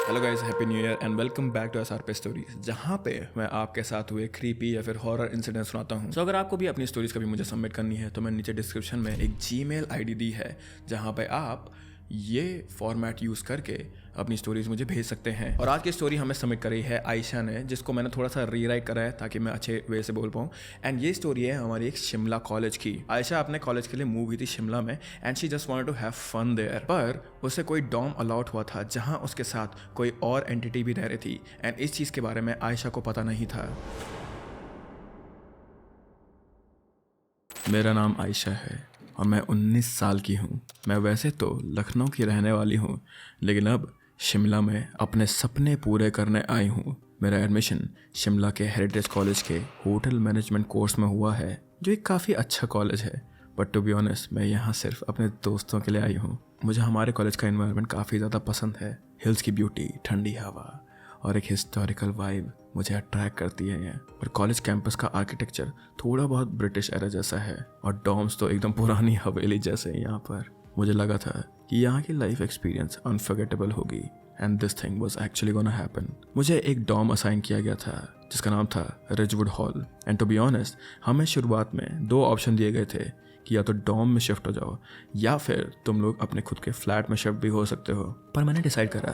Hello guys, happy new year and welcome back to SRP stories, जहाँ पे मैं आपके साथ हुए क्रीपी या फिर हॉरर इंसिडेंट सुनाता हूँ। तो अगर आपको भी अपनी स्टोरीज कभी मुझे सबमिट करनी है तो मैं नीचे डिस्क्रिप्शन में एक जीमेल आईडी दी है, जहाँ पे आप ये फॉर्मेट यूज़ करके अपनी स्टोरीज मुझे भेज सकते हैं। और आज की स्टोरी हमें सबमिट करी है आयशा ने, जिसको मैंने थोड़ा सा रीराइट करा है ताकि मैं अच्छे वे से बोल पाऊँ। एंड ये स्टोरी है हमारी एक शिमला कॉलेज की। आयशा अपने कॉलेज के लिए मूव हुई थी शिमला में and she just wanted to have fun there. पर उसे कोई डॉम अलॉट हुआ था जहाँ उसके साथ कोई और एंटिटी भी रह रही थी एंड इस चीज़ के बारे में आयशा को पता नहीं था। मेरा नाम आयशा है और मैं 19 साल की हूँ। मैं वैसे तो लखनऊ की रहने वाली हूँ, लेकिन अब शिमला में अपने सपने पूरे करने आई हूँ। मेरा एडमिशन शिमला के हेरिटेज कॉलेज के होटल मैनेजमेंट कोर्स में हुआ है, जो एक काफ़ी अच्छा कॉलेज है। बट टू बी ऑनेस्ट, मैं यहाँ सिर्फ अपने दोस्तों के लिए आई हूँ। मुझे हमारे कॉलेज का एनवायरनमेंट काफ़ी ज़्यादा पसंद है। हिल्स की ब्यूटी, ठंडी हवा और एक हिस्टोरिकल वाइब मुझे अट्रैक्ट करती है। और कॉलेज कैंपस का आर्किटेक्चर थोड़ा बहुत ब्रिटिश एरा जैसा है और डॉम्स तो एकदम पुरानी हवेली जैसे हैं यहाँ पर। मुझे लगा था कि यहाँ की लाइफ एक्सपीरियंस अनफॉरगेटेबल होगी and this thing was actually gonna happen. मुझे एक डॉम असाइन किया गया था जिसका नाम था Ridgewood Hall. And to be honest, हमें शुरुआत में 2 ऑप्शन दिए गए थे कि या तो डॉम में शिफ्ट हो जाओ या फिर तुम लोग अपने खुद के फ्लैट में शिफ्ट भी हो सकते हो। पर मैंने डिसाइड करा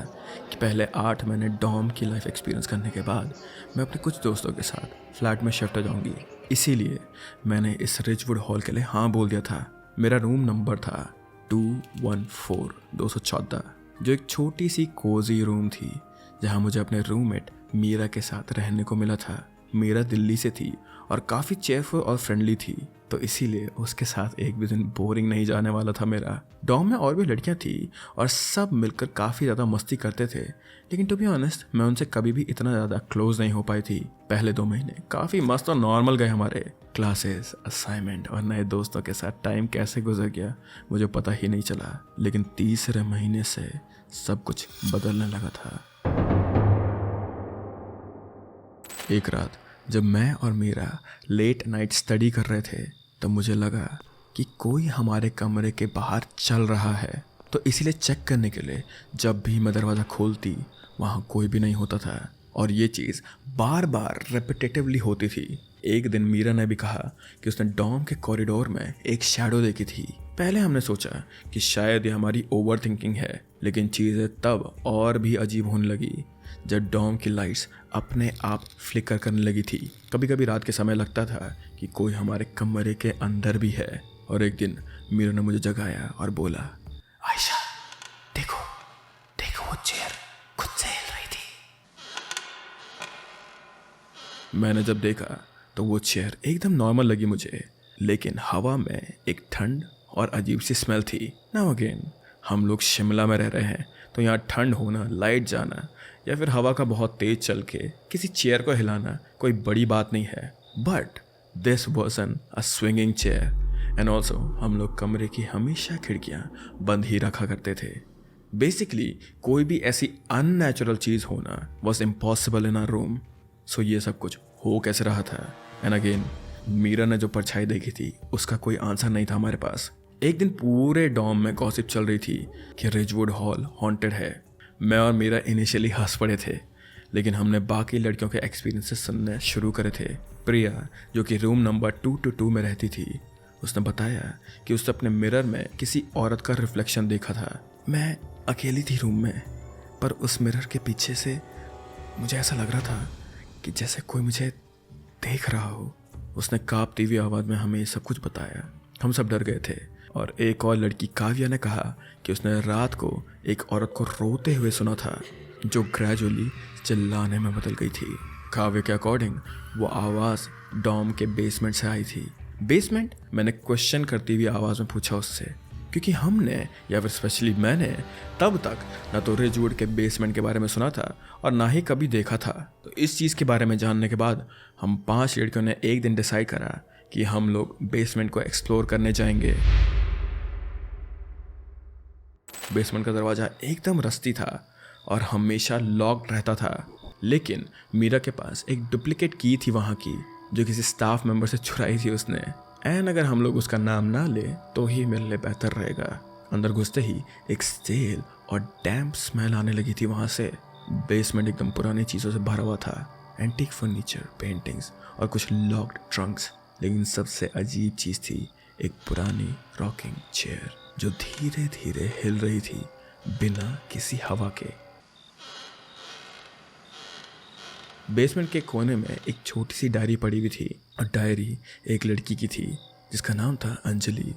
कि पहले 8 महीने डॉम की लाइफ एक्सपीरियंस करने के बाद मैं अपने कुछ दोस्तों के साथ फ्लैट में शिफ्ट हो जाऊंगी। इसीलिए मैंने इस रिजवुड हॉल के लिए हाँ बोल दिया था। मेरा रूम नंबर था 214, जो एक छोटी सी कोजी रूम थी जहाँ मुझे अपने रूममेट मीरा के साथ रहने को मिला था। मीरा दिल्ली से थी और काफ़ी चेयरफुल और फ्रेंडली थी, तो इसीलिए उसके साथ एक भी दिन बोरिंग नहीं जाने वाला था मेरा। डॉम में और भी लड़कियां थी और सब मिलकर काफ़ी ज़्यादा मस्ती करते थे, लेकिन टू बी ऑनेस्ट मैं उनसे कभी भी इतना ज़्यादा क्लोज नहीं हो पाई थी। पहले 2 महीने काफ़ी मस्त और नॉर्मल गए हमारे। क्लासेस, असाइनमेंट और नए दोस्तों के साथ टाइम कैसे गुजर गया मुझे पता ही नहीं चला। लेकिन तीसरे महीने से सब कुछ बदलने लगा था। एक रात जब मैं और मीरा लेट नाइट स्टडी कर रहे थे, तब मुझे लगा कि कोई हमारे कमरे के बाहर चल रहा है। तो इसीलिए चेक करने के लिए जब भी मैं दरवाज़ा खोलती, वहाँ कोई भी नहीं होता था और ये चीज़ बार बार रेपिटेटिवली होती थी। एक दिन मीरा ने भी कहा कि उसने डॉम के कॉरिडोर में एक शैडो देखी थी। पहले हमने सोचा कि शायद ये हमारी ओवर थिंकिंग है, लेकिन चीज़ें तब और भी अजीब होने लगी जब डॉम की लाइट्स अपने आप फ्लिकर करने लगी थी। कभी कभी रात के समय लगता था कि कोई हमारे कमरे के अंदर भी है। और एक दिन मीरा ने मुझे जगाया और बोला, आयशा देखो देखो, वो चेयर खुद से हिल रही थी। मैंने जब देखा तो वो चेयर एकदम नॉर्मल लगी मुझे, लेकिन हवा में एक ठंड और अजीब सी स्मेल थी। नाउ अगेन, हम लोग शिमला में रह रहे हैं, तो यहाँ ठंड होना, लाइट जाना या फिर हवा का बहुत तेज चल के किसी चेयर को हिलाना कोई बड़ी बात नहीं है। But this वॉजन a swinging chair and also हम लोग कमरे की हमेशा खिड़कियाँ बंद ही रखा करते थे। बेसिकली कोई भी ऐसी अननेचुरल चीज़ होना was impossible in our room. So ये सब कुछ हो कैसे रहा था? एंड अगेन, मीरा ने जो परछाई देखी थी उसका कोई आंसर नहीं था हमारे पास। एक दिन पूरे डॉम में गॉसिप चल रही थी कि रिजवुड हॉल हॉन्टेड है। मैं और मीरा इनिशियली हंस पड़े थे, लेकिन हमने बाकी लड़कियों के एक्सपीरियंसेस सुनने शुरू करे थे। प्रिया, जो कि रूम नंबर 222 में रहती थी, उसने बताया कि उसने अपने मिरर में किसी औरत का रिफ्लेक्शन देखा था। मैं अकेली थी रूम में, पर उस मिरर के पीछे से मुझे ऐसा लग रहा था कि जैसे कोई मुझे देख रहा हो। उसने कांपती हुई आवाज़ में हमें ये सब कुछ बताया। हम सब डर गए थे और एक और लड़की काव्या ने कहा कि उसने रात को एक औरत को रोते हुए सुना था, जो ग्रेजुअली चिल्लाने में बदल गई थी। काव्या के अकॉर्डिंग वो आवाज़ डॉम के बेसमेंट से आई थी। बेसमेंट? मैंने क्वेश्चन करती हुई आवाज़ में पूछा उससे, क्योंकि हमने या फिर स्पेशली मैंने तब तक ना तो रिजवुड के बेसमेंट के बारे में सुना था और ना ही कभी देखा था। तो इस चीज़ के बारे में जानने के बाद हम 5 लड़कियों ने एक दिन डिसाइड करा कि हम लोग बेसमेंट को एक्सप्लोर करने जाएंगे। बेसमेंट का दरवाज़ा एकदम रस्ती था और हमेशा लॉक्ड रहता था, लेकिन मीरा के पास एक डुप्लीकेट की थी वहाँ की, जो किसी स्टाफ मेंबर से चुराई थी उसने। एंड अगर हम लोग उसका नाम ना ले तो ही मेरे लिए बेहतर रहेगा। अंदर घुसते ही एक स्टेल और डैम्प स्मेल आने लगी थी वहाँ से। बेसमेंट एकदम पुरानी चीज़ों से भरा हुआ था, एंटीक फर्नीचर, पेंटिंग्स और कुछ लॉक्ड ट्रंक्स। लेकिन सबसे अजीब चीज़ थी एक पुरानी रॉकिंग चेयर जो धीरे धीरे हिल रही थी बिना किसी हवा के। बेसमेंट के कोने में एक छोटी सी डायरी पड़ी हुई थी और डायरी एक लड़की की थी जिसका नाम था अंजलि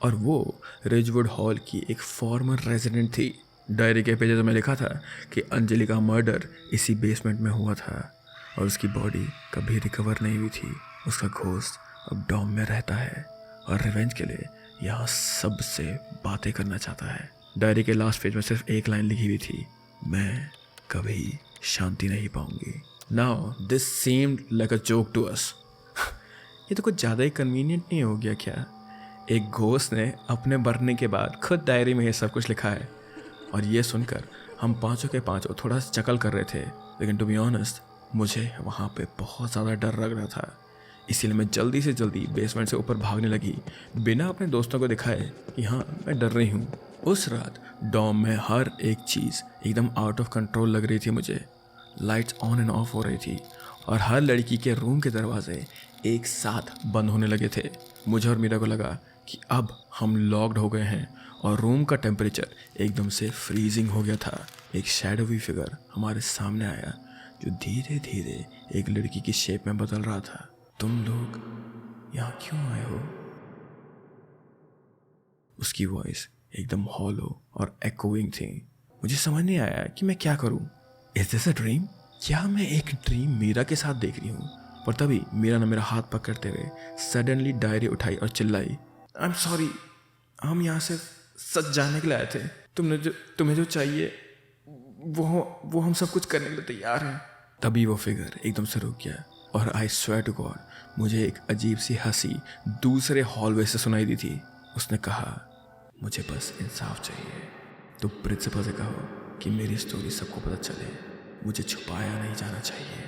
और वो रिजवुड हॉल की एक फॉर्मर रेजिडेंट थी। डायरी के पेजेस में लिखा था कि अंजलि का मर्डर इसी बेसमेंट में हुआ था और उसकी बॉडी कभी रिकवर नहीं हुई थी। उसका घोस्ट अब डॉम में रहता है और रिवेंज के लिए यहाँ सबसे बातें करना चाहता है। डायरी के लास्ट पेज में सिर्फ एक लाइन लिखी हुई थी, मैं कभी शांति नहीं पाऊंगी। Now this seemed like a joke to us. ये तो कुछ ज़्यादा ही कन्वीनियंट नहीं हो गया क्या? एक घोस्ट ने अपने मरने के बाद खुद डायरी में ये सब कुछ लिखा है। और ये सुनकर हम पांचों के पांचों थोड़ा सा चकल कर रहे थे, लेकिन टू बी ऑनेस्ट मुझे वहाँ पे बहुत ज़्यादा डर लग रहा था। इसीलिए मैं जल्दी से जल्दी बेसमेंट से ऊपर भागने लगी बिना अपने दोस्तों को दिखाए कि हाँ मैं डर रही हूँ। उस रात डॉम में हर एक चीज़ एकदम आउट ऑफ कंट्रोल लग रही थी मुझे। लाइट्स ऑन एंड ऑफ हो रही थी और हर लड़की के रूम के दरवाजे एक साथ बंद होने लगे थे। मुझे और मीरा को लगा कि अब हम लॉक्ड हो गए हैं और रूम का टेम्परेचर एकदम से फ्रीजिंग हो गया था। एक शैडोवी फिगर हमारे सामने आया जो धीरे धीरे एक लड़की की शेप में बदल रहा था। तुम लोग यहाँ क्यों आए हो? उसकी वॉइस एकदम हॉलो और एकोइंग थी। मुझे समझ नहीं आया कि मैं क्या करूं। Is this a dream? क्या मैं एक ड्रीम मीरा के साथ देख रही हूँ? पर तभी मीरा ने मेरा हाथ पकड़ते हुए सडनली डायरी उठाई और चिल्लाई, आई एम सॉरी, हम यहाँ से सच जानने के लिए आए थे। तुम्हें जो चाहिए वो हम सब कुछ करने के लिए तैयार हैं। तभी वो फिगर एकदम से रुक गया और आई स्वेयर टू गॉड मुझे एक अजीब सी हंसी दूसरे हॉलवे से सुनाई दी थी। उसने कहा, मुझे बस इंसाफ चाहिए। तो प्रिंसिपल से कहो कि मेरी स्टोरी सबको पता चले, मुझे छुपाया नहीं जाना चाहिए।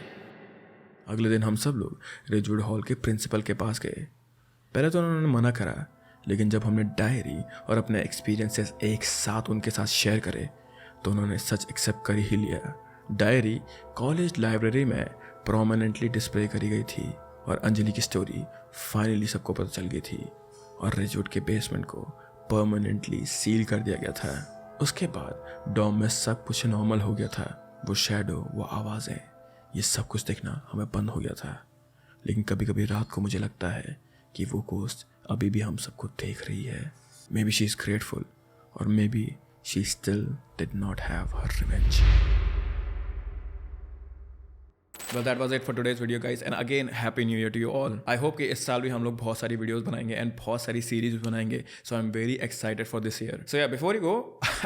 अगले दिन हम सब लोग रिजवुड हॉल के प्रिंसिपल के पास गए। पहले तो उन्होंने मना करा, लेकिन जब हमने डायरी और अपने एक्सपीरियंसेस एक साथ उनके साथ शेयर करे तो उन्होंने सच एक्सेप्ट कर ही लिया। डायरी कॉलेज लाइब्रेरी में प्रोमिनेंटली डिस्प्ले करी गई थी और अंजलि की स्टोरी फाइनली सबको पता चल गई थी और रिजवुड के बेसमेंट को परमानेंटली सील कर दिया गया था। उसके बाद डॉम में सब कुछ नॉर्मल हो गया था। वो शैडो, वो आवाज़ें, ये सब कुछ दिखना हमें बंद हो गया था। लेकिन कभी कभी रात को मुझे लगता है कि वो गोस्ट अभी भी हम सबको देख रही है। Maybe she is grateful or maybe she still did not have her revenge. Well, that was it for today's video guys, and again happy new year to you all. I hope कि इस साल भी हम लोग बहुत सारी videos बनाएंगे and बहुत सारी सीरीज भी बनाएंगे. So I'm very excited for this year. So yeah, before you go,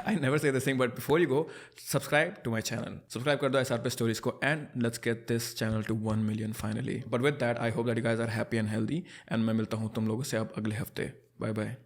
I never say this thing, but before you go, subscribe to my channel. Subscribe कर दो SRP Stories को and let's get this channel to 1 million finally. But with that, I hope that you guys are happy and healthy, and मैं मिलता हूँ तुम लोगों से अब अगले हफ्ते. Bye bye.